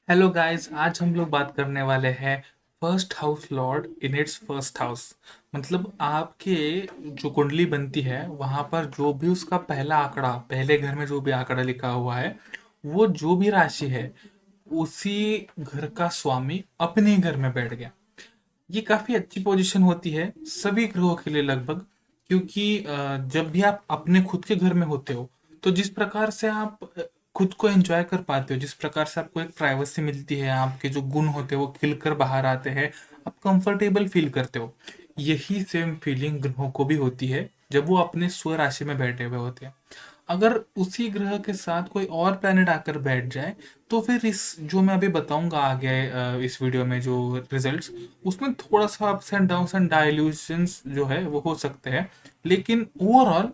Hello guys, आज हम लोग बात करने वाले हैं first house Lord in its first house. मतलब आपके जो कुंडली बनती है वहां पर जो भी उसका पहला आंकड़ा, पहले घर में जो भी आंकड़ा लिखा हुआ है, वो जो भी राशि है उसी घर का स्वामी अपने घर में बैठ गया। ये काफी अच्छी पोजीशन होती है सभी ग्रहों के लिए लगभग। क्योंकि जब भी आप अपने खुद के घर में होते हो तो जिस प्रकार से आप खुद को एंजॉय कर पाते हो, जिस प्रकार से आपको एक प्राइवेसी मिलती है, आपके जो गुण होते हैं वो खिलकर बाहर आते हैं, आप कंफर्टेबल फील करते हो। यही सेम फीलिंग ग्रहों को भी होती है जब वो अपने स्व राशि में बैठे हुए होते हैं। अगर उसी ग्रह के साथ कोई और प्लेनेट आकर बैठ जाए तो फिर इस जो मैं अभी बताऊंगा आगे इस वीडियो में जो रिजल्ट्स, उसमें थोड़ा सा ups and downs and dilutions जो है वो हो सकते हैं। लेकिन ओवरऑल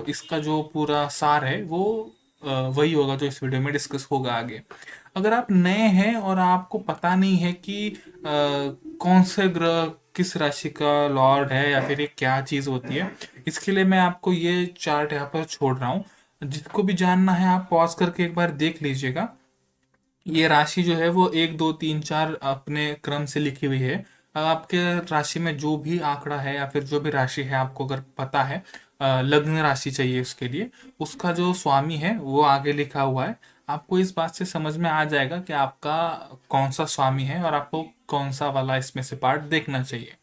इसका जो पूरा सार है वो वही होगा जो इस वीडियो में डिस्कस होगा आगे। अगर आप नए हैं और आपको पता नहीं है कि कौन से ग्रह किस राशि का लॉर्ड है या फिर ये क्या चीज होती है, इसके लिए मैं आपको ये चार्ट यहाँ पर छोड़ रहा हूँ। जिसको भी जानना है आप पॉज करके एक बार देख लीजिएगा। ये राशि जो है वो एक दो तीन चार अपने क्रम से लिखी हुई है। आपके राशि में जो भी आंकड़ा है या फिर जो भी राशि है आपको अगर पता है, लग्न राशि चाहिए उसके लिए, उसका जो स्वामी है वो आगे लिखा हुआ है। आपको इस बात से समझ में आ जाएगा कि आपका कौन सा स्वामी है और आपको कौन सा वाला इसमें से पार्ट देखना चाहिए।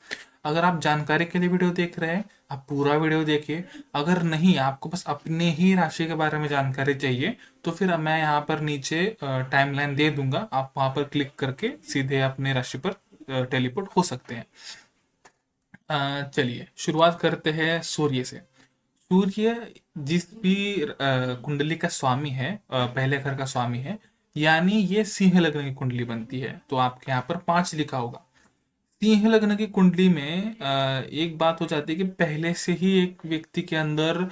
अगर आप जानकारी के लिए वीडियो देख रहे हैं, आप पूरा वीडियो देखिए। अगर नहीं, आपको बस अपने ही राशि के बारे में जानकारी चाहिए, तो फिर मैं यहाँ पर नीचे टाइमलाइन दे दूंगा, आप वहां पर क्लिक करके सीधे अपने राशि पर टेलीपोर्ट हो सकते हैं। चलिए शुरुआत करते हैं सूर्य से। सूर्य जिस भी कुंडली का स्वामी है, पहले घर का स्वामी है, यानी ये सिंह लग्न की कुंडली बनती है, तो आपके यहाँ पर 5 लिखा होगा। सिंह लग्न की कुंडली में एक बात हो जाती है कि पहले से ही एक व्यक्ति के अंदर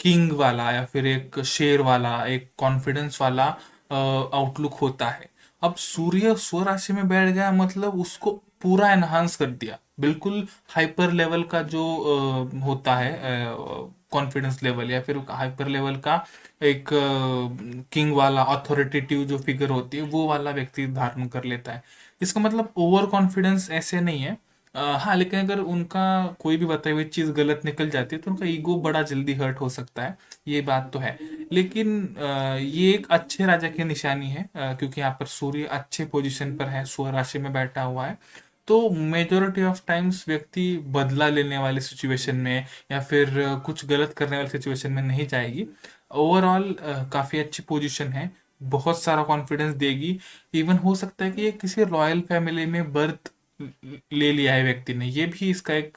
किंग वाला या फिर एक शेर वाला, एक कॉन्फिडेंस वाला आउटलुक होता है। अब सूर्य स्व राशि में बैठ गया मतलब उसको पूरा एनहांस कर दिया, बिल्कुल हाइपर लेवल का जो होता है कॉन्फिडेंस लेवल या फिर हाइपर लेवल का एक किंग वाला अथॉरिटेटिव जो फिगर होती है वो वाला व्यक्ति धारण कर लेता है। इसका मतलब ओवर कॉन्फिडेंस ऐसे नहीं है। हाँ, लेकिन अगर उनका कोई भी बताई हुई चीज गलत निकल जाती है तो उनका ईगो बड़ा जल्दी हर्ट हो सकता है। ये बात तो है। लेकिन ये एक अच्छे राजा की निशानी है, क्योंकि यहाँ पर सूर्य अच्छे पोजीशन पर है, स्व राशि में बैठा हुआ है। तो मेजोरिटी ऑफ टाइम्स व्यक्ति बदला लेने वाली सिचुएशन में या फिर कुछ गलत करने वाली सिचुएशन में नहीं जाएगी। ओवरऑल काफी अच्छी पोजीशन है, बहुत सारा कॉन्फिडेंस देगी। इवन हो सकता है कि ये किसी रॉयल फैमिली में बर्थ ले लिया है व्यक्ति ने, ये भी इसका एक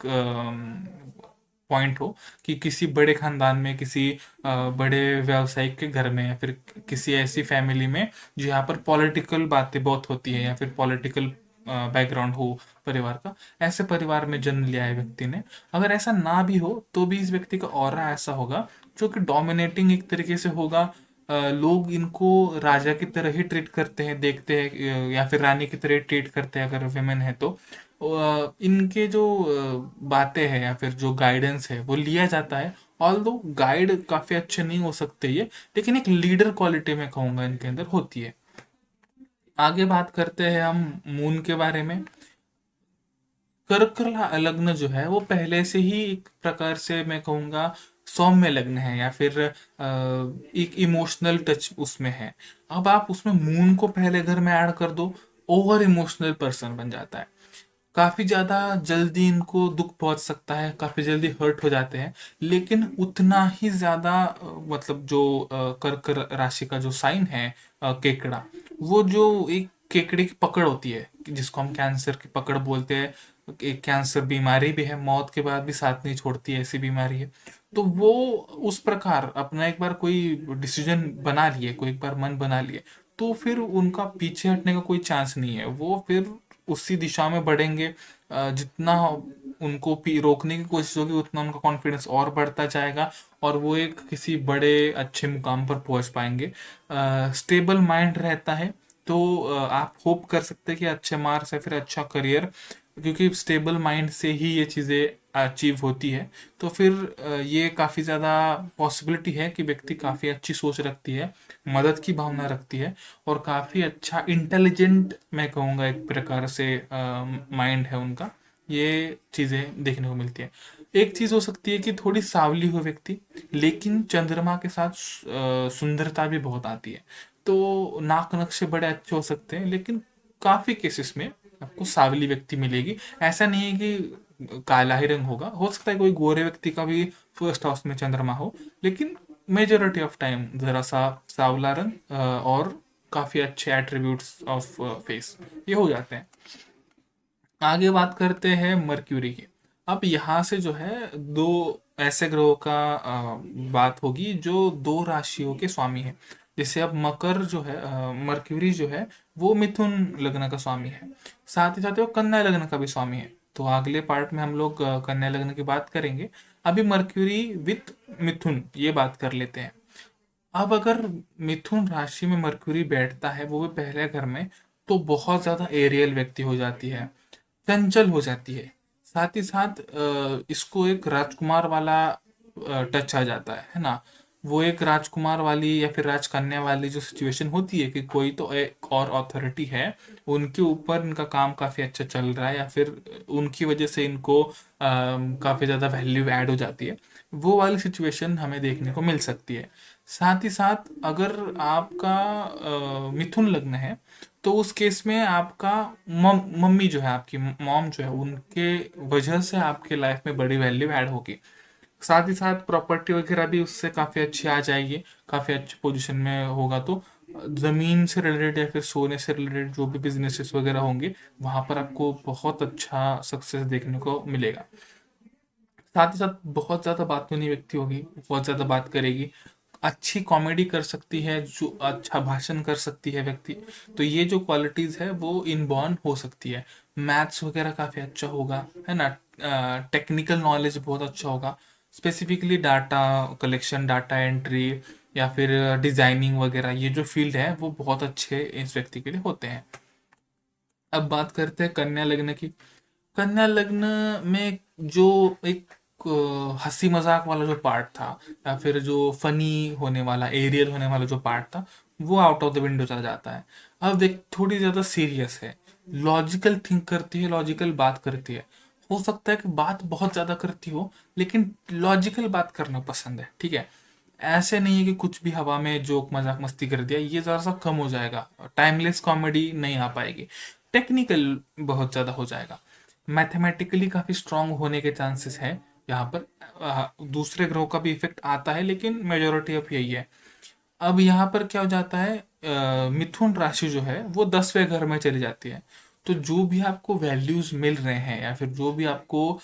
पॉइंट हो कि किसी बड़े खानदान में, किसी बड़े व्यवसायिक के घर में या फिर किसी ऐसी फैमिली में जो यहाँ पर पॉलिटिकल बातें बहुत होती है या फिर पॉलिटिकल बैकग्राउंड हो परिवार का, ऐसे परिवार में जन्म लिया है व्यक्ति ने। अगर ऐसा ना भी हो तो भी इस व्यक्ति का ऑरा ऐसा होगा जो कि डोमिनेटिंग एक तरीके से होगा। लोग इनको राजा की तरह ही ट्रीट करते हैं, देखते हैं, या फिर रानी की तरह ट्रीट करते हैं अगर विमेन है तो। इनके जो बातें हैं या फिर जो गाइडेंस है वो लिया जाता है। ऑल्दो गाइड काफी अच्छे नहीं हो सकते ये, लेकिन एक लीडर क्वालिटी में कहूंगा इनके अंदर होती है। आगे बात करते हैं हम मून के बारे में। कर्क लग्न जो है वो पहले से ही एक प्रकार से मैं कहूंगा सौम्य लग्न है या फिर एक इमोशनल टच उसमें है। अब आप उसमें मून को पहले घर में ऐड कर दो, ओवर इमोशनल पर्सन बन जाता है। काफी ज्यादा जल्दी इनको दुख पहुंच सकता है, काफी जल्दी हर्ट हो जाते हैं। लेकिन उतना ही ज्यादा मतलब जो कर्क राशि का जो साइन है, केकड़ा, वो जो एक केकड़े की पकड़ होती है जिसको हम कैंसर की पकड़ बोलते हैं। एक कैंसर बीमारी भी है, मौत के बाद भी साथ नहीं छोड़ती है, ऐसी बीमारी है। तो वो उस प्रकार अपना एक बार कोई डिसीजन बना लिए, कोई एक बार मन बना लिए, तो फिर उनका पीछे हटने का कोई चांस नहीं है। वो फिर उसी दिशा में बढ़ेंगे। जितना उनको रोकने की कोशिश होगी उतना उनका कॉन्फिडेंस और बढ़ता जाएगा और वो एक किसी बड़े अच्छे मुकाम पर पहुंच पाएंगे। स्टेबल माइंड रहता है तो आप होप कर सकते हैं कि अच्छे मार्क्स या फिर अच्छा करियर क्योंकि स्टेबल माइंड से ही ये चीज़ें अचीव होती है। तो फिर ये काफ़ी ज़्यादा पॉसिबिलिटी है कि व्यक्ति काफ़ी अच्छी सोच रखती है, मदद की भावना रखती है, और काफ़ी अच्छा इंटेलिजेंट, मैं कहूँगा एक प्रकार से माइंड है उनका। ये चीज़ें देखने को मिलती है। एक चीज़ हो सकती है कि थोड़ी सावली हो व्यक्ति, लेकिन चंद्रमा के साथ सुंदरता भी बहुत आती है। तो नाक नक्शे बड़े अच्छे हो सकते हैं, लेकिन काफ़ी केसेस में आपको सावली व्यक्ति मिलेगी। ऐसा नहीं है कि काला ही रंग होगा, हो सकता है कोई गोरे व्यक्ति का भी फर्स्ट हाउस में चंद्रमा हो, लेकिन मेजोरिटी ऑफ टाइम ज़रा सा सावला रंग और काफ़ी अच्छे एट्रीब्यूट्स ऑफ फेस ये हो जाते हैं। आगे बात करते हैं मर्क्यूरी की। अब यहाँ से जो है दो ऐसे ग्रहों का बात होगी जो दो राशियों के स्वामी हैं। जैसे अब मकर जो है, मर्क्यूरी जो है वो मिथुन लग्न का स्वामी है, साथ ही साथ वो कन्या लग्न का भी स्वामी है। तो अगले पार्ट में हम लोग कन्या लग्न की बात करेंगे। अभी मर्क्यूरी विथ मिथुन ये बात कर लेते हैं। अब अगर मिथुन राशि में मरक्यूरी बैठता है, वो भी पहले घर में, तो बहुत ज्यादा एरियल व्यक्ति हो जाती है, चंचल हो जाती है। साथ ही साथ इसको एक राजकुमार वाला टच आ जाता है ना। वो एक राजकुमार वाली या फिर राजकन्या वाली जो सिचुएशन होती है कि कोई तो एक और अथॉरिटी है, उनके ऊपर इनका काम काफी अच्छा चल रहा है, या फिर उनकी वजह से इनको काफी ज्यादा वैल्यू ऐड हो जाती है। वो वाली सिचुएशन हमें देखने को मिल सकती है। साथ ही साथ अगर आपका मिथुन लग्न है, तो उस केस में आपका मम्मी जो है, आपकी मॉम जो है, उनके वजह से आपके लाइफ में बड़ी वैल्यू ऐड होगी। साथ ही साथ प्रॉपर्टी वगैरह भी उससे काफ़ी अच्छी आ जाएगी, काफ़ी अच्छी पोजीशन में होगा। तो ज़मीन से रिलेटेड या फिर सोने से रिलेटेड जो भी बिजनेसेस वगैरह होंगे, वहाँ पर आपको बहुत अच्छा सक्सेस देखने को मिलेगा। साथ ही साथ बहुत ज़्यादा बातूनी व्यक्ति होगी, बहुत ज़्यादा बात करेगी, अच्छी कॉमेडी कर सकती है, जो अच्छा भाषण कर सकती है व्यक्ति। तो ये जो क्वालिटीज़ है वो इनबॉर्न हो सकती है। मैथ्स वगैरह काफ़ी अच्छा होगा, है ना। टेक्निकल नॉलेज बहुत अच्छा होगा, specifically data collection, data entry, या फिर डिज़ाइनिंग वगैरह, ये जो फील्ड है वो बहुत अच्छे इस व्यक्ति के लिए होते हैं। अब बात करते हैं कन्या लग्न की। कन्या लग्न में जो एक हंसी मजाक वाला जो पार्ट था, या फिर जो फनी होने वाला, एरियल होने वाला जो पार्ट था, वो आउट ऑफ द विंडो चला जाता है। अब देख, थोड़ी ज़्यादा सीरियस है, लॉजिकल थिंक करती है, लॉजिकल बात करती है। हो सकता है कि बात बहुत ज़्यादा करती हो, लेकिन लॉजिकल बात करना पसंद है, ठीक है। ऐसे नहीं है कि कुछ भी हवा में जोक मजाक मस्ती कर दिया, ये ज़रा सा कम हो जाएगा। टाइमलेस कॉमेडी नहीं आ पाएगी, टेक्निकल बहुत ज़्यादा हो जाएगा। मैथमेटिकली काफ़ी स्ट्रांग होने के चांसेस हैं यहाँ पर। दूसरे ग्रहों का भी इफेक्ट आता है, लेकिन मेजोरिटी ऑफ यही है। अब यहाँ पर क्या हो जाता है, मिथुन राशि जो है वो 10वें घर में चली जाती है। तो जो भी आपको वैल्यूज मिल रहे हैं, या फिर जो भी आपको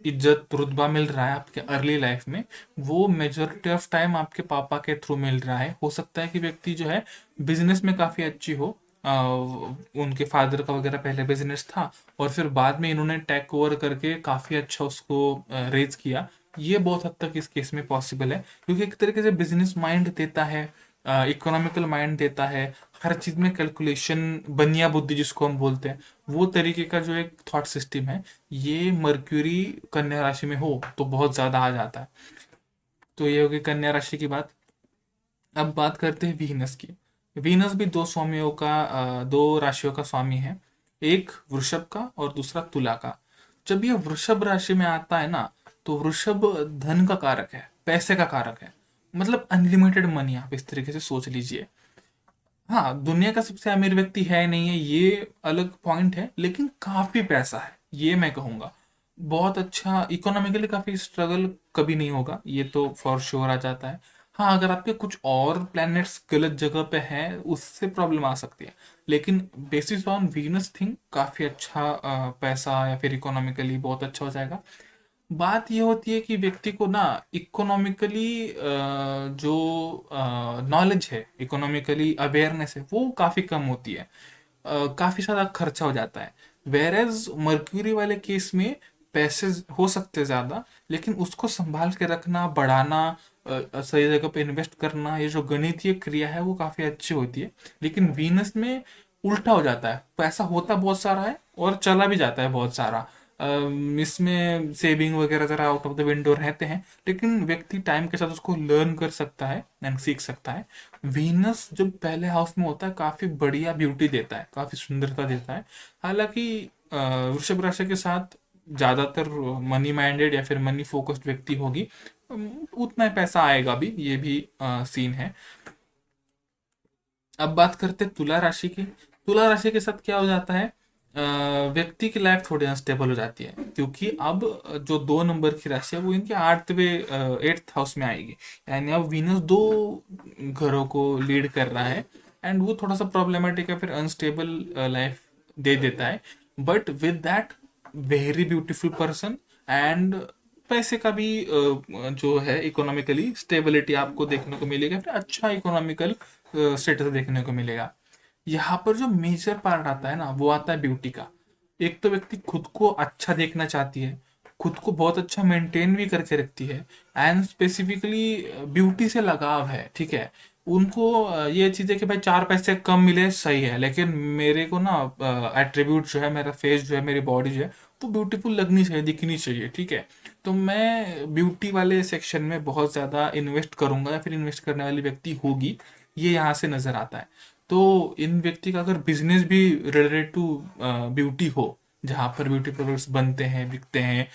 इज्जत रुतबा मिल रहा है आपके अर्ली लाइफ में, वो मेजोरिटी ऑफ टाइम आपके पापा के थ्रू मिल रहा है। हो सकता है कि व्यक्ति जो है बिजनेस में काफ़ी अच्छी हो, उनके फादर का वगैरह पहले बिजनेस था, और फिर बाद में इन्होंने टेक ओवर करके काफ़ी अच्छा उसको रेज किया। ये बहुत हद तक इस केस में पॉसिबल है, क्योंकि एक तरीके से बिजनेस माइंड देता है, इकोनॉमिकल माइंड देता है, हर चीज़ में कैलकुलेशन, बनिया बुद्धि जिसको हम बोलते हैं, वो तरीके का जो एक थॉट सिस्टम है, ये मर्क्यूरी कन्या राशि में हो तो बहुत ज़्यादा आ जाता है। तो ये होगी कन्या राशि की बात। अब बात करते हैं वीनस की। वीनस भी दो स्वामियों का, दो राशियों का स्वामी है, एक वृषभ का और दूसरा तुला का। जब ये वृषभ राशि में आता है ना, तो वृषभ धन का कारक है, पैसे का कारक है, मतलब अनलिमिटेड मनी, आप इस तरीके से सोच लीजिए। हाँ, दुनिया का सबसे अमीर व्यक्ति है नहीं है, ये अलग पॉइंट है, लेकिन काफी पैसा है, ये मैं कहूंगा। बहुत अच्छा इकोनॉमिकली, काफी स्ट्रगल कभी नहीं होगा, ये तो फॉर श्योर आ जाता है। हाँ, अगर आपके कुछ और प्लैनेट्स गलत जगह पे हैं, उससे प्रॉब्लम आ सकती है, लेकिन बेसिस ऑन वीनस थिंग काफी अच्छा पैसा या फिर इकोनॉमिकली बहुत अच्छा हो जाएगा। बात ये होती है कि व्यक्ति को ना इकोनॉमिकली जो नॉलेज है, इकोनॉमिकली अवेयरनेस है, वो काफ़ी कम होती है, काफ़ी ज़्यादा खर्चा हो जाता है। वेर एज मर्क्यूरी वाले केस में पैसे हो सकते ज़्यादा, लेकिन उसको संभाल के रखना, बढ़ाना, सही जगह पे इन्वेस्ट करना, ये जो गणितीय क्रिया है वो काफ़ी अच्छी होती है। लेकिन वीनस में उल्टा हो जाता है, पैसा होता बहुत सारा है और चला भी जाता है बहुत सारा। इसमें सेविंग वगैरह जरा आउट ऑफ द विंडो रहते हैं, लेकिन व्यक्ति टाइम के साथ उसको लर्न कर सकता है एंड सीख सकता है। वीनस जब पहले हाउस में होता है काफी बढ़िया ब्यूटी देता है, काफी सुंदरता देता है। हालांकि वृषभ राशि के साथ ज्यादातर मनी माइंडेड या फिर मनी फोकस्ड व्यक्ति होगी, उतना ही पैसा आएगा भी, ये भी सीन है। अब बात करते हैं तुला राशि की। तुला राशि के साथ क्या हो जाता है, व्यक्ति की लाइफ थोड़ी अनस्टेबल हो जाती है, क्योंकि अब जो 2 नंबर की राशि है वो इनके 8th हाउस में आएगी। यानी अब वीनस 2 घरों को लीड कर रहा है, एंड वो थोड़ा सा प्रॉब्लमेटिक या फिर अनस्टेबल लाइफ दे देता है। But with that very beautiful person, and पैसे का भी जो है इकोनॉमिकली स्टेबिलिटी आपको देखने को मिलेगा, फिर अच्छा इकोनॉमिकल स्टेटस देखने को मिलेगा। यहाँ पर जो मेजर पार्ट आता है ना, वो आता है ब्यूटी का। एक तो व्यक्ति खुद को अच्छा देखना चाहती है, खुद को बहुत अच्छा मेंटेन भी करके रखती है, एंड स्पेसिफिकली ब्यूटी से लगाव है, ठीक है। उनको ये चीज़ है कि भाई 4 पैसे कम मिले सही है, लेकिन मेरे को ना एट्रीब्यूट जो है, मेरा फेस जो है, मेरी बॉडी जो है, वो ब्यूटीफुल लगनी चाहिए, दिखनी चाहिए, ठीक है। तो मैं ब्यूटी वाले सेक्शन में बहुत ज़्यादा इन्वेस्ट करूंगा, या फिर इन्वेस्ट करने वाली व्यक्ति होगी, ये यहाँ से नज़र आता है। तो इन व्यक्ति का अगर बिजनेस भी रिलेटेड टू ब्यूटी हो, जहाँ पर ब्यूटी प्रोडक्ट्स बनते हैं, बिकते हैं,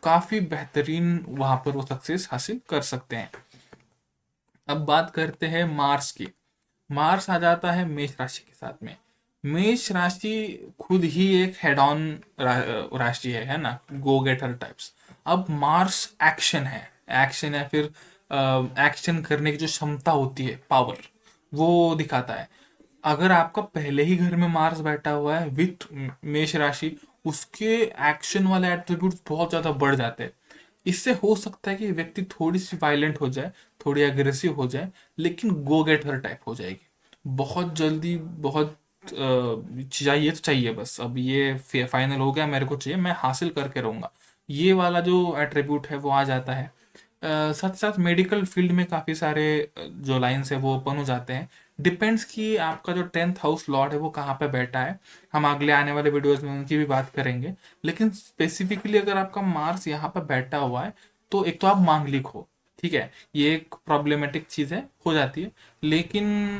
काफ़ी बेहतरीन वहाँ पर वो सक्सेस हासिल कर सकते हैं। अब बात करते हैं मार्स की। मार्स आ जाता है मेष राशि के साथ में। मेष राशि खुद ही एक हेड ऑन राशि है ना, गो गेटर टाइप्स। अब मार्स एक्शन है, एक्शन या फिर एक्शन करने की जो क्षमता होती है, पावर, वो दिखाता है। अगर आपका पहले ही घर में मार्स बैठा हुआ है विथ मेष राशि, उसके एक्शन वाले एट्रीब्यूट्स बहुत ज्यादा बढ़ जाते हैं। इससे हो सकता है कि व्यक्ति थोड़ी सी वायलेंट हो जाए, थोड़ी अग्रेसिव हो जाए, लेकिन गो गेट हर टाइप हो जाएगी बहुत जल्दी। बहुत चाहिए तो चाहिए, बस अब ये फाइनल हो गया, मेरे को चाहिए, मैं हासिल करके रहूंगा, ये वाला जो एट्रीब्यूट है वो आ जाता है। साथ साथ मेडिकल फील्ड में काफ़ी सारे जो लाइन्स है वो ओपन हो जाते हैं। डिपेंड्स कि आपका जो 10th हाउस लॉर्ड है वो कहाँ पे बैठा है, हम अगले आने वाले वीडियोस में उनकी भी बात करेंगे। लेकिन स्पेसिफिकली अगर आपका मार्स यहाँ पर बैठा हुआ है, तो एक तो आप मांगलिक हो, ठीक है, ये एक प्रॉब्लमेटिक चीज़ है, हो जाती है। लेकिन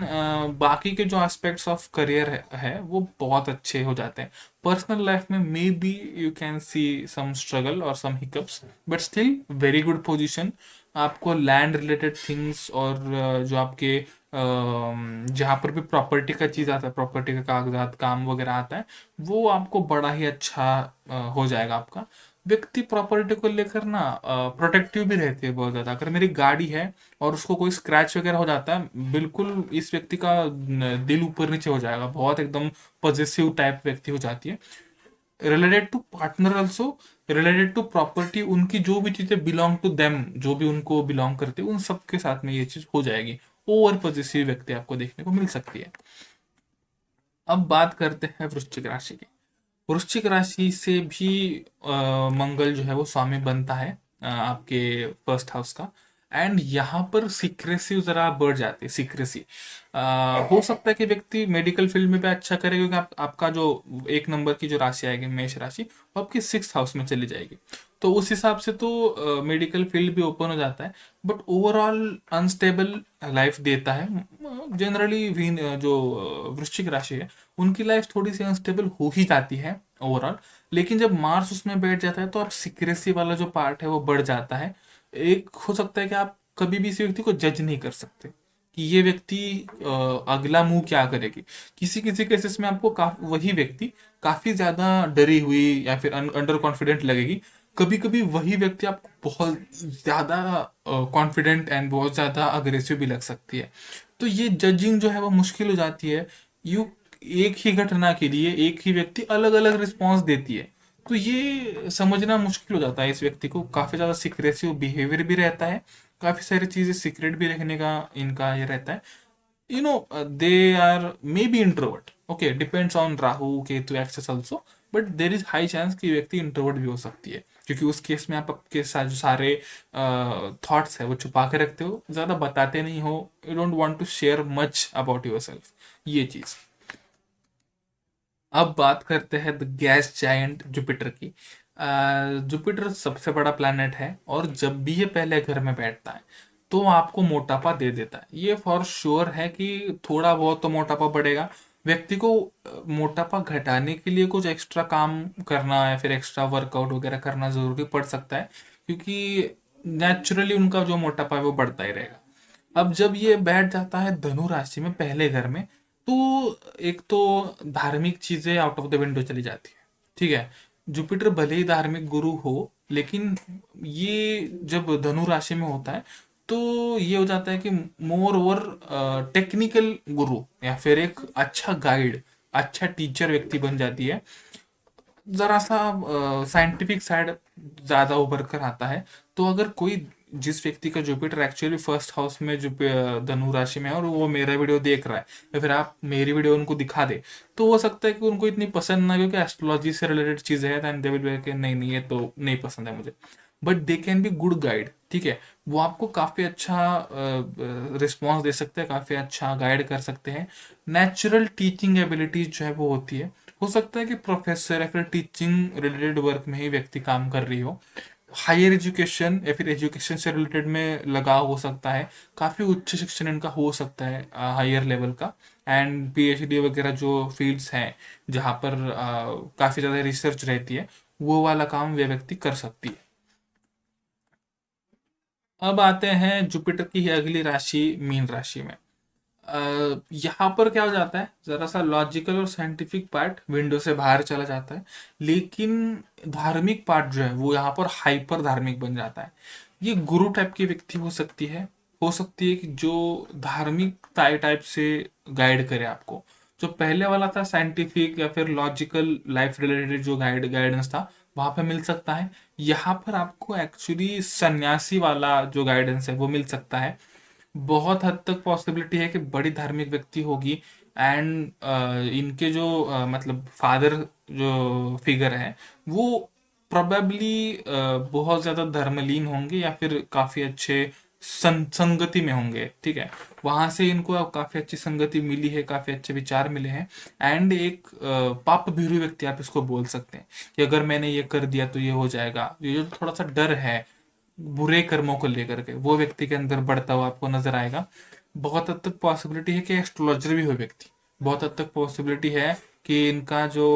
बाकी के जो एस्पेक्ट्स ऑफ करियर है वो बहुत अच्छे हो जाते हैं। पर्सनल लाइफ में may be you can see some struggle और some hiccups, but still very good position. आपको लैंड रिलेटेड थिंग्स और जो आपके जहाँ पर भी प्रॉपर्टी का चीज़ आता है, प्रॉपर्टी का कागजात काम वगैरह आता है, वो आपको बड़ा ही अच्छा हो जाएगा आपका। व्यक्ति प्रॉपर्टी को लेकर ना प्रोटेक्टिव भी रहती है बहुत ज़्यादा। अगर मेरी गाड़ी है और उसको कोई स्क्रैच वगैरह हो जाता है, बिल्कुल इस व्यक्ति का दिल ऊपर नीचे हो जाएगा, बहुत एकदम पॉजिटिव टाइप व्यक्ति हो जाती है। Related to partner also, related to property, उनकी जो भी चीज़ें बिलोंग टू देम, जो भी उनको बिलोंग करती है, उन सब के साथ में ये चीज़ हो जाएगी। ओवर पॉजिटिव व्यक्ति आपको देखने को मिल सकती है। अब बात करते हैं वृश्चिक राशि की। वृश्चिक राशि से भी मंगल जो है वो स्वामी बनता है आपके 1st हाउस का। एंड यहाँ पर सीक्रेसी जरा बढ़ जाती है, सीक्रेसी। हो सकता है कि व्यक्ति मेडिकल फील्ड में भी अच्छा करे, क्योंकि आपका जो 1 नंबर की जो राशि आएगी मेष राशि, वो आपके 6th हाउस में चली जाएगी। तो उस हिसाब से तो मेडिकल फील्ड भी ओपन हो जाता है, बट ओवरऑल अनस्टेबल लाइफ देता है जनरली। जो वृश्चिक राशि है, उनकी लाइफ थोड़ी सी अनस्टेबल हो ही जाती है ओवरऑल। लेकिन जब मार्स उसमें बैठ जाता है, तो आप सिक्रेसी वाला जो पार्ट है वो बढ़ जाता है। एक हो सकता है कि आप कभी भी इस व्यक्ति को जज नहीं कर सकते कि ये व्यक्ति अगला मूव क्या करेगी। किसी किसी केसेस में आपको वही व्यक्ति काफी ज्यादा डरी हुई या फिर अंडर कॉन्फिडेंट लगेगी। कभी कभी वही व्यक्ति आपको बहुत ज्यादा कॉन्फिडेंट एंड बहुत ज्यादा अग्रेसिव भी लग सकती है। तो ये जजिंग जो है वो मुश्किल हो जाती है। यू एक ही घटना के लिए एक ही व्यक्ति अलग अलग रिस्पॉन्स देती है, तो ये समझना मुश्किल हो जाता है। इस व्यक्ति को काफी ज्यादा सिक्रेसिव बिहेवियर भी रहता है, काफी सारी चीजें सीक्रेट भी रखने का इनका ये रहता है। They are may be introvert, okay, depends on Rahu Ketu excess also, but there is high chance कि व्यक्ति इंट्रोवर्ट भी हो सकती है, क्योंकि उस केस में आप आपके साथ जो सारे थॉट्स है वो छुपा के रखते हो, ज्यादा बताते नहीं हो, you don't want to share much about yourself, ये चीज। अब बात करते हैं द गैस जायंट जुपिटर की। जुपिटर सबसे बड़ा प्लैनेट है और जब भी ये पहले घर में बैठता है तो आपको मोटापा दे देता है। ये फॉर श्योर है कि थोड़ा बहुत तो मोटापा बढ़ेगा। व्यक्ति को मोटापा घटाने के लिए कुछ एक्स्ट्रा काम करना या फिर एक्स्ट्रा वर्कआउट वगैरह करना जरूरी पड़ सकता है, क्योंकि नेचुरली उनका जो मोटापा है वो बढ़ता ही रहेगा। अब जब ये बैठ जाता है धनु राशि में पहले घर में, तो एक तो धार्मिक चीजें आउट ऑफ द विंडो चली जाती है। ठीक है, जुपिटर भले ही धार्मिक गुरु हो, लेकिन ये जब धनु राशि में होता है तो ये हो जाता है कि मोर ओवर टेक्निकल गुरु या फिर एक अच्छा गाइड, अच्छा टीचर व्यक्ति बन जाती है। जरा सा साइंटिफिक साइड ज्यादा उभर कर आता है। तो अगर कोई, जिस व्यक्ति का जुपिटर एक्चुअली फर्स्ट हाउस में जो धनु राशि में है और वो मेरा वीडियो देख रहा है या फिर आप मेरी वीडियो उनको दिखा दे, तो हो सकता है कि उनको इतनी पसंद ना, क्योंकि एस्ट्रोलॉजी से रिलेटेड चीजें हैं, देन दे विल बी कि नहीं नहीं ये तो नहीं पसंद है मुझे। But they can be good guide. ठीक है, वो आपको काफी अच्छा रिस्पॉन्स दे सकते हैं, काफी अच्छा गाइड कर सकते हैं। नेचुरल टीचिंग एबिलिटीज जो है वो होती है। हो सकता है कि प्रोफेसर या फिर टीचिंग रिलेटेड वर्क में ही व्यक्ति काम कर रही हो। हायर एजुकेशन या फिर एजुकेशन से रिलेटेड में लगाव हो सकता है। काफ़ी उच्च शिक्षण इनका हो सकता है हायर लेवल का। एंड पीएचडी वगैरह जो फील्ड्स हैं जहाँ पर काफ़ी ज़्यादा रिसर्च रहती है, वो वाला काम वे व्यक्ति कर सकती है। अब आते हैं जुपिटर की ही अगली राशि मीन राशि में। यहाँ पर क्या हो जाता है, जरा सा लॉजिकल और साइंटिफिक पार्ट विंडो से बाहर चला जाता है, लेकिन धार्मिक पार्ट जो है वो यहाँ पर हाइपर धार्मिक बन जाता है। ये गुरु टाइप की व्यक्ति हो सकती है कि जो धार्मिक टाइप से गाइड करे आपको। जो पहले वाला था साइंटिफिक या फिर लॉजिकल लाइफ रिलेटेड जो गाइडेंस था, वहां पे मिल सकता है। यहाँ पर आपको एक्चुअली सन्यासी वाला जो गाइडेंस है वो मिल सकता है। बहुत हद तक पॉसिबिलिटी है कि बड़ी धार्मिक व्यक्ति होगी। एंड इनके जो मतलब फादर जो फिगर है वो प्रोबेबली बहुत ज्यादा धर्मलीन होंगे या फिर काफी अच्छे संगति में होंगे। ठीक है, वहां से इनको अब काफी अच्छी संगति मिली है, काफी अच्छे विचार मिले हैं। एंड एक पाप भीरु व्यक्ति आप इसको बोल सकते हैं कि अगर मैंने ये कर दिया तो ये हो जाएगा। ये जो थोड़ा सा डर है बुरे कर्मों को लेकर के, वो व्यक्ति के अंदर बढ़ता हुआ आपको नजर आएगा। बहुत हद तक पॉसिबिलिटी है कि एस्ट्रोलॉजर भी हो व्यक्ति। बहुत हद तक पॉसिबिलिटी है कि इनका जो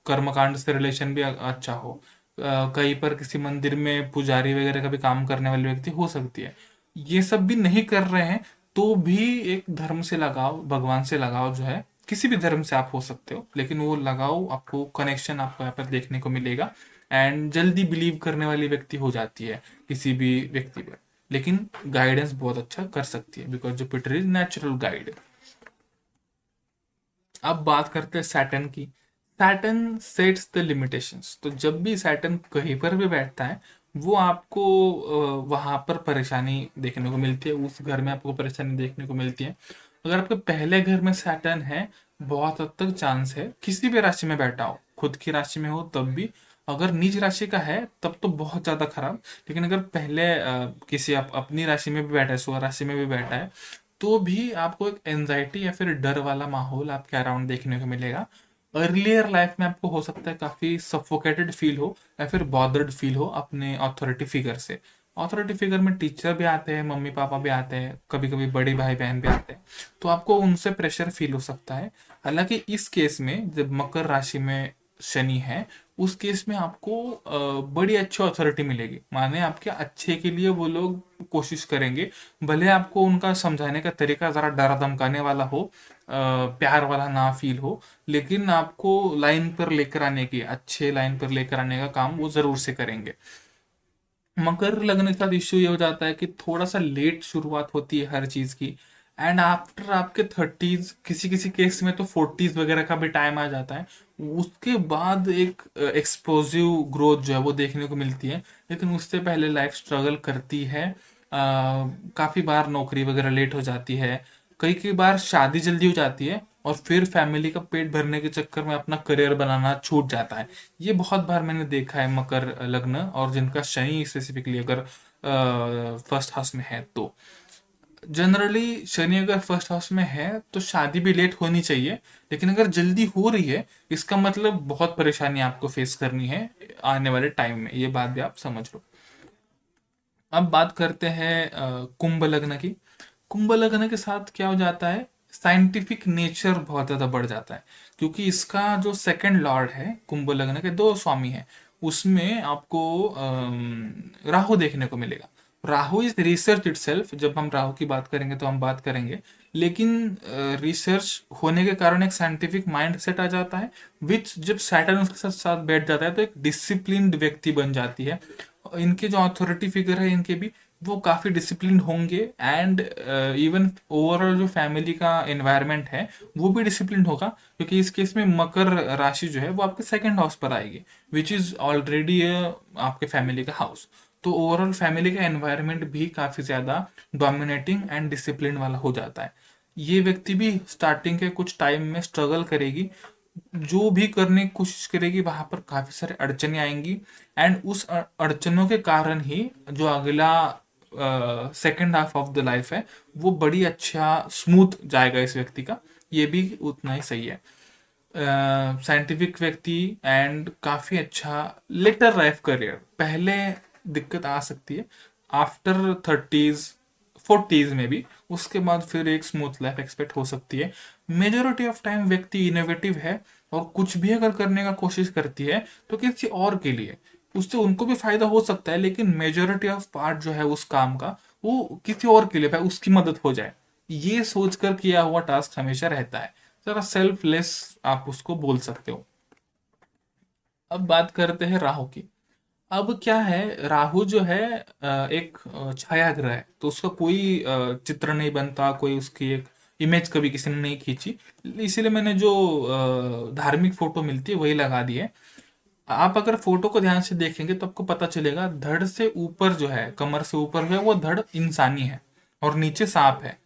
कर्मकांड से रिलेशन भी अच्छा हो। कहीं पर किसी मंदिर में पुजारी वगैरह का भी काम करने वाले व्यक्ति हो सकती है। ये सब भी नहीं कर रहे हैं तो भी एक धर्म से लगाव, भगवान से लगाव जो है, किसी भी धर्म से आप हो सकते हो, लेकिन वो लगाव आपको, कनेक्शन आपको यहाँ पर देखने को मिलेगा। एंड जल्दी बिलीव करने वाली व्यक्ति हो जाती है किसी भी व्यक्ति पर, लेकिन गाइडेंस बहुत अच्छा कर सकती है because Jupiter is natural guide. अब बात करते हैं सैटर्न की। Saturn sets the limitations. तो जब भी सैटर्न कहीं पर भी बैठता है वो आपको वहां पर परेशानी देखने को मिलती है, उस घर में आपको परेशानी देखने को मिलती है। अगर आपके पहले घर में सैटर्न है, बहुत हद तक चांस है किसी भी राशि में बैठा हो, खुद की राशि में हो तब भी, अगर निज राशि का है तब तो बहुत ज्यादा खराब। लेकिन अगर पहले किसी अपनी राशि में भी बैठा है, स्व राशि में भी बैठा है, तो भी आपको एक एंजाइटी या फिर डर वाला माहौल आपके अराउंड देखने को मिलेगा। अर्लियर लाइफ में आपको हो सकता है काफी सफोकेटेड फील हो या फिर बॉदर्ड फील हो अपने अथॉरिटी फिगर से। अथॉरिटी फिगर में टीचर भी आते हैं, मम्मी पापा भी आते हैं, कभी कभी बड़े भाई बहन भी आते हैं, तो आपको उनसे प्रेशर फील हो सकता है। हालांकि इस केस में जब मकर राशि में शनि है, उस केस में आपको बड़ी अच्छी अथॉरिटी मिलेगी, माने आपके अच्छे के लिए वो लोग कोशिश करेंगे। भले आपको उनका समझाने का तरीका जरा डरा धमकाने वाला हो, प्यार वाला ना फील हो, लेकिन आपको लाइन पर लेकर आने की, अच्छे लाइन पर लेकर आने का काम वो जरूर से करेंगे। मकर लग्न के साथ इश्यू ये हो जाता है कि थोड़ा सा लेट शुरुआत होती है हर चीज की। एंड आफ्टर आपके थर्टीज, किसी किसी केस में तो फोर्टीज वगैरह का भी टाइम आ जाता है, उसके बाद एक एक्सप्लोसिव ग्रोथ जो है वो देखने को मिलती है। लेकिन उससे पहले लाइफ स्ट्रगल करती है। काफी बार नौकरी वगैरह लेट हो जाती है, कई कई बार शादी जल्दी हो जाती है, और फिर फैमिली का पेट भरने के चक्कर में अपना करियर बनाना छूट जाता है। ये बहुत बार मैंने देखा है मकर लग्न, और जिनका शनि स्पेसिफिकली अगर फर्स्ट हाउस में है तो। जनरली शनि अगर फर्स्ट हाउस में है तो शादी भी लेट होनी चाहिए, लेकिन अगर जल्दी हो रही है इसका मतलब बहुत परेशानी आपको फेस करनी है आने वाले टाइम में, ये बात भी आप समझ लो। अब बात करते हैं कुंभ लग्न की। कुंभ लग्न के साथ क्या हो जाता है, साइंटिफिक नेचर बहुत ज़्यादा बढ़ जाता है, क्योंकि इसका जो सेकंड लॉर्ड है, कुंभ लग्न के दो स्वामी हैं, उसमें आपको राहु देखने को मिलेगा। राहु इज रिसर्च इटसेल्फ, जब हम राहु की बात करेंगे तो हम बात करेंगे, लेकिन रिसर्च होने के कारण एक साइंटिफिक माइंड सेट आ जाता है, विच जब सैटर्न उसके साथ साथ बैठ जाता है तो एक डिसिप्लिन्ड व्यक्ति बन जाती है। इनके जो अथॉरिटी फिगर है इनके भी, वो काफ़ी डिसिप्लिन होंगे, एंड इवन ओवरऑल जो फैमिली का एनवायरनमेंट है वो भी डिसिप्लिन होगा, क्योंकि इस केस में मकर राशि जो है वो आपके सेकंड हाउस पर आएगी, विच इज़ ऑलरेडी आपके फैमिली का हाउस। तो ओवरऑल फैमिली का एनवायरनमेंट भी काफ़ी ज़्यादा डोमिनेटिंग एंड डिसिप्लिन वाला हो जाता है। ये व्यक्ति भी स्टार्टिंग के कुछ टाइम में स्ट्रगल करेगी, जो भी करने की कोशिश करेगी वहां पर काफी सारे अड़चने आएंगी, एंड उस अड़चनों के कारण ही जो अगला second half of the life है वो बड़ी अच्छा स्मूथ जाएगा इस व्यक्ति का, ये भी उतना ही सही है। साइंटिफिक व्यक्ति एंड काफी अच्छा लेटर लाइफ करियर, पहले दिक्कत आ सकती है, आफ्टर थर्टीज फोर्टीज में भी, उसके बाद फिर एक स्मूथ लाइफ एक्सपेक्ट हो सकती है। मेजोरिटी ऑफ टाइम व्यक्ति इनोवेटिव है, और कुछ भी अगर करने का कोशिश करती है तो किसी और के लिए, उससे उनको भी फायदा हो सकता है, लेकिन मेजोरिटी ऑफ पार्ट जो है उस काम का वो किसी और के लिए भाई उसकी मदद हो जाए, ये सोचकर किया हुआ टास्क हमेशा रहता है। जरा सेल्फलेस आप उसको बोल सकते हो। अब बात करते हैं राहु की। अब क्या है, राहु जो है एक छाया ग्रह है, तो उसका कोई चित्र नहीं बनता, कोई उसकी एक इमेज कभी किसी ने नहीं खींची, इसीलिए मैंने जो धार्मिक फोटो मिलती है वही लगा दी है। आप अगर फोटो को ध्यान से देखेंगे तो आपको पता चलेगा, धड़ से ऊपर जो है, कमर से ऊपर जो है वो धड़ इंसानी है और नीचे सांप है।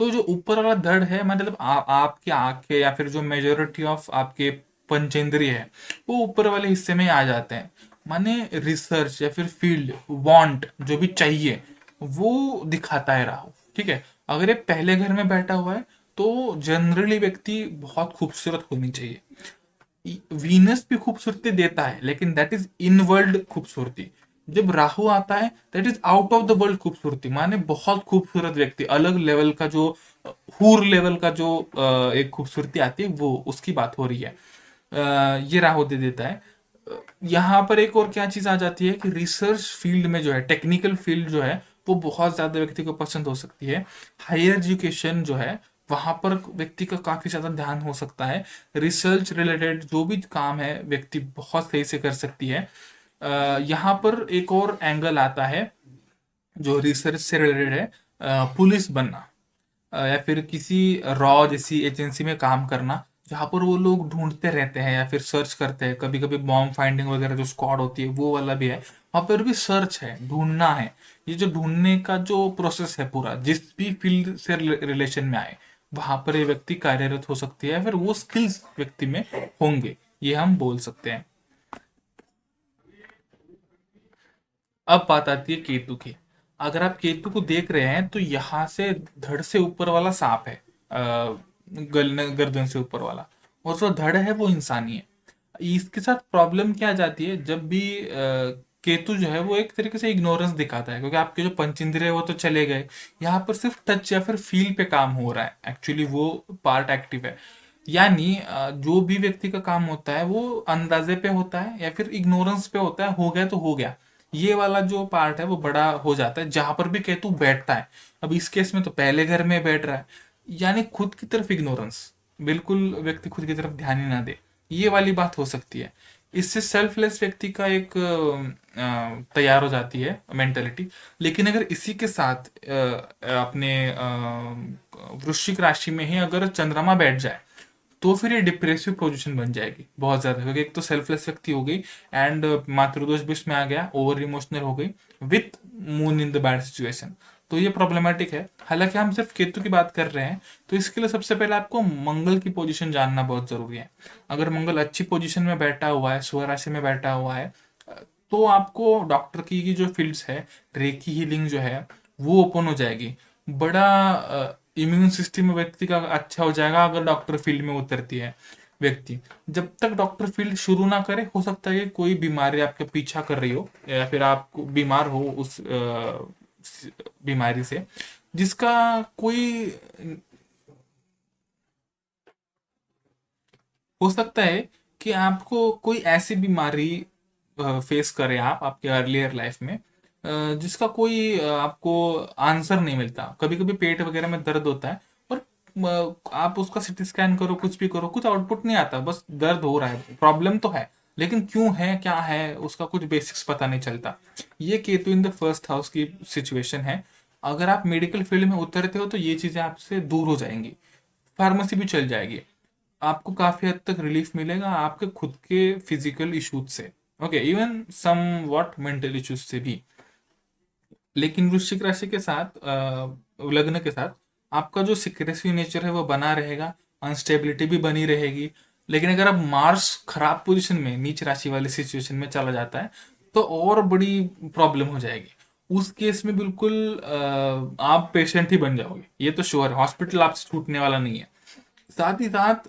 तो जो ऊपर वाला धड़ है मतलब आपकी आंखें या फिर जो मेजोरिटी ऑफ आपके पंचेंद्रिय है वो ऊपर वाले हिस्से में आ जाते हैं। माने रिसर्च या फिर फील्ड वांट जो भी चाहिए वो दिखाता है राहु, ठीक है। अगर ये पहले घर में बैठा हुआ है तो जनरली व्यक्ति बहुत खूबसूरत होनी चाहिए। वीनस भी खूबसूरती देता है, लेकिन दैट इज इन वर्ल्ड खूबसूरती। जब राहु आता है that is out of the world खूबसूरती, माने बहुत खूबसूरत व्यक्ति, अलग लेवल का जो हूर लेवल का जो एक खूबसूरती आती है वो उसकी बात हो रही है। ये राहु दे देता है। यहाँ पर एक और क्या चीज आ जाती है कि रिसर्च फील्ड में जो है, टेक्निकल फील्ड जो है वो बहुत ज्यादा व्यक्ति को पसंद हो सकती है। हायर एजुकेशन जो है वहां पर व्यक्ति का काफी ज्यादा ध्यान हो सकता है। रिसर्च रिलेटेड जो भी काम है व्यक्ति बहुत सही से कर सकती है। यहाँ पर एक और एंगल आता है जो रिसर्च से रिलेटेड है, पुलिस बनना, या फिर किसी रॉ जैसी एजेंसी में काम करना, जहाँ पर वो लोग ढूंढते रहते हैं या फिर सर्च करते हैं, कभी कभी बॉम्ब फाइंडिंग वगैरह जो स्क्वाड होती है वो वाला भी है, वहाँ पर भी सर्च है, ढूंढना है। ये जो ढूंढने का जो प्रोसेस है पूरा, जिस भी फील्ड से रिलेशन में आए वहां पर ये व्यक्ति कार्यरत हो सकती है, फिर वो स्किल्स व्यक्ति में होंगे, ये हम बोल सकते हैं। अब बात आती है केतु की। अगर आप केतु को देख रहे हैं तो यहाँ से धड़ से ऊपर वाला सांप है, गर्दन से ऊपर वाला, और जो धड़ है वो इंसानी है। इसके साथ प्रॉब्लम क्या आ जाती है, जब भी केतु जो है वो एक तरीके से इग्नोरेंस दिखाता है, क्योंकि आपके जो पंचेंद्रिय वो तो चले गए, यहाँ पर सिर्फ टच या फिर फील पे काम हो रहा है, एक्चुअली वो पार्ट एक्टिव है। यानी जो भी व्यक्ति का काम होता है वो अंदाजे पे होता है या फिर इग्नोरेंस पे होता है, हो गया तो हो गया। ये वाला जो पार्ट है वो बड़ा हो जाता है जहां पर भी केतु बैठता है। अब इस केस में तो पहले घर में बैठ रहा है, यानी खुद की तरफ इग्नोरेंस, बिल्कुल व्यक्ति खुद की तरफ ध्यान ही ना दे, ये वाली बात हो सकती है। इससे सेल्फलेस व्यक्ति का एक तैयार हो जाती है मेंटेलिटी। लेकिन अगर इसी के साथ अपने वृश्चिक राशि में ही अगर चंद्रमा बैठ जाए तो फिर ये डिप्रेसिव पोजीशन बन जाएगी बहुत ज्यादा, क्योंकि एक तो सेल्फलेस व्यक्ति हो गई, एंड मातृदोष भी इसमें आ गया, ओवर इमोशनल हो गई with moon in the bad situation. तो ये प्रॉब्लमेटिक है। हालांकि हम सिर्फ केतु की बात कर रहे हैं, तो इसके लिए सबसे पहले आपको मंगल की पोजीशन जानना बहुत जरूरी है। अगर मंगल अच्छी पोजीशन में बैठा हुआ है, स्वराशि में बैठा हुआ है, तो आपको डॉक्टर की जो फील्ड्स है, रेकी हीलिंग जो है वो ओपन हो जाएगी। बड़ा इम्यून सिस्टम व्यक्ति का अच्छा हो जाएगा अगर डॉक्टर फील्ड में उतरती है व्यक्ति। जब तक डॉक्टर फील्ड शुरू ना करे, हो सकता है कि कोई बीमारी आपके पीछा कर रही हो, या फिर आप बीमार हो उस बीमारी से जिसका कोई, हो सकता है कि आपको कोई ऐसी बीमारी फेस करें आप आपके अर्लियर लाइफ में, जिसका कोई आपको आंसर नहीं मिलता। कभी कभी पेट वगैरह में दर्द होता है और आप उसका सीटी स्कैन करो, कुछ भी करो, कुछ आउटपुट नहीं आता, बस दर्द हो रहा है, प्रॉब्लम तो है लेकिन क्यों है, क्या है, उसका कुछ बेसिक्स पता नहीं चलता। ये Ketu in the first house की सिचुएशन है। अगर आप मेडिकल फील्ड में उतरते हो तो ये चीजें आपसे दूर हो जाएंगी, फार्मेसी भी चल जाएगी, आपको काफी हद तक रिलीफ मिलेगा आपके खुद के फिजिकल इश्यूज से, okay, even somewhat mental issues से भी। लेकिन वृश्चिक राशि के साथ लग्न के साथ आपका जो सिक्रेसी नेचर है वो बना रहेगा, अनस्टेबिलिटी भी बनी रहेगी। लेकिन अगर अब मार्स खराब पोजीशन में नीच राशि वाली सिचुएशन में चला जाता है तो और बड़ी प्रॉब्लम हो जाएगी। उस केस में बिल्कुल आप पेशेंट ही बन जाओगे, ये तो श्योर है, हॉस्पिटल आपसे छूटने वाला नहीं है। साथ ही साथ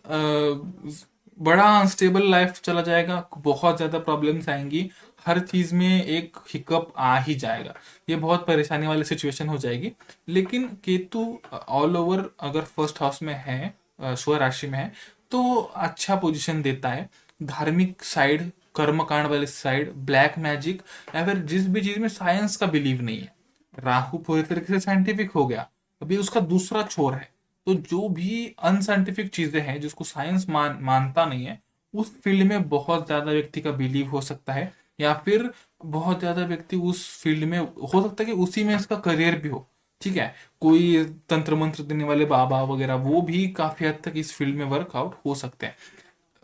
बड़ा अनस्टेबल लाइफ चला जाएगा, बहुत ज़्यादा प्रॉब्लम्स आएंगी, हर चीज़ में एक हिकअप आ ही जाएगा, ये बहुत परेशानी वाली सिचुएशन हो जाएगी। लेकिन केतु ऑल ओवर अगर फर्स्ट हाउस में है, स्व राशि में है, तो अच्छा पोजीशन देता है। धार्मिक साइड, कर्मकांड वाली साइड, ब्लैक मैजिक, या फिर जिस भी चीज़ में साइंस का बिलीव नहीं है, राहु पूरी तरीके से साइंटिफिक हो गया, अभी उसका दूसरा छोर है। तो जो भी अनसाइंटिफिक चीजें हैं जिसको साइंस मानता नहीं है, उस फील्ड में बहुत ज्यादा व्यक्ति का बिलीव हो सकता है, या फिर बहुत ज्यादा व्यक्ति उस फील्ड में हो सकता है कि उसी में इसका करियर भी हो। ठीक है, कोई तंत्र मंत्र देने वाले बाबा वगैरह वो भी काफी हद तक इस फील्ड में वर्कआउट हो सकते हैं।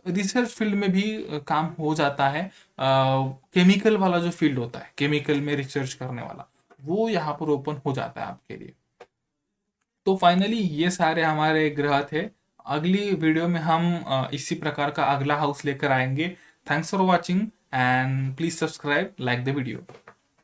रिसर्च फील्ड में भी काम हो जाता है। केमिकल वाला जो फील्ड होता है, केमिकल में रिसर्च करने वाला, वो यहाँ पर ओपन हो जाता है आपके लिए। तो फाइनली ये सारे हमारे ग्रह थे। अगली वीडियो में हम इसी प्रकार का अगला हाउस लेकर आएंगे। Thanks for watching and please subscribe, like the video.